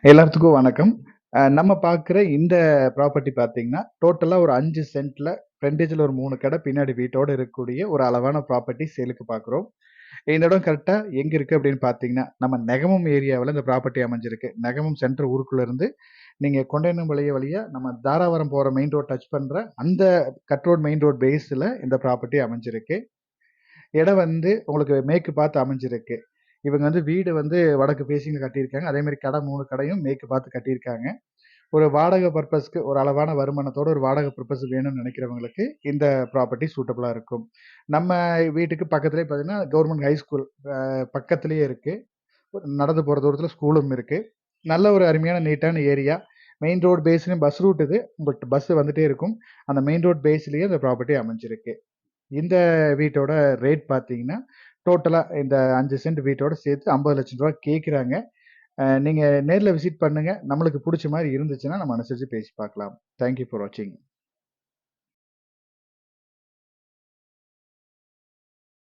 எல்லாத்துக்கும் வணக்கம். நம்ம பார்க்குற இந்த ப்ராப்பர்ட்டி பார்த்தீங்கன்னா, டோட்டலா ஒரு 5 சென்ட்ல ஃப்ரண்டேஜ்ல ஒரு 3 கடை, பின்னாடி வீட்டோட இருக்கக்கூடிய ஒரு அளவான ப்ராப்பர்ட்டி சேலுக்கு பார்க்குறோம். இந்த இடம் கரெக்ட்டா எங்க இருக்கு அப்படின்னு பார்த்தீங்கன்னா, நம்ம நெகமம் ஏரியாவுல இந்த ப்ராப்பர்ட்டி அமைஞ்சிருக்கு. நெகமம் சென்டர் ஊருக்குள்ள இருந்து நீங்க கொண்டையனம்பாளையம் வழியா நம்ம தாராபுரம் போற மெயின் ரோட் டச் பண்ற அந்த கட் ரோட் மெயின் ரோட் பேஸ்ல இந்த ப்ராப்பர்ட்டி அமைஞ்சிருக்கு. இடம் வந்து உங்களுக்கு மேற்கு பார்த்து அமைஞ்சிருக்கு. இவங்க வந்து வீடு வந்து வடக்கு ஃபேஸிங்ல கட்டியிருக்காங்க. அதே மாரி கடை 3 கடையும் மேற்கு பார்த்து கட்டியிருக்காங்க. ஒரு வாடகை பர்ப்பஸ்க்கு ஒரு அளவான வருமானத்தோட ஒரு வாடகை பர்ப்பஸ் வேணும்னு நினைக்கிறவங்களுக்கு இந்த ப்ராப்பர்ட்டி சூட்டபிளா இருக்கும். நம்ம வீட்டுக்கு பக்கத்திலேயே பார்த்தீங்கன்னா, கவர்மெண்ட் ஹை ஸ்கூல் பக்கத்திலேயே இருக்கு. நடந்து போற தூரத்தில ஸ்கூலும் இருக்கு. நல்ல ஒரு அருமையான நீட்டான ஏரியா. மெயின் ரோட் பேஸ்லயும் பஸ் ரூட் இது. உங்களுக்கு பஸ் வந்துட்டே இருக்கும். அந்த மெயின் ரோட் பேஸ்லயே இந்த ப்ராப்பர்ட்டி அமைஞ்சிருக்கு. இந்த வீட்டோட ரேட் பார்த்தீங்கன்னா, டோட்டலா இந்த 5 சென்ட் வீட்டோட சேர்த்து ரூ. 50,00,000 கேட்குறாங்க. நீங்க நேர்ல விசிட் பண்ணுங்க. நம்மளுக்கு புடிச்ச மாரி இருந்துச்சுன்னா, நம்ம அனுசரிச்சு பேசி பார்க்கலாம். தேங்க் யூ ஃபார் வாட்சிங்.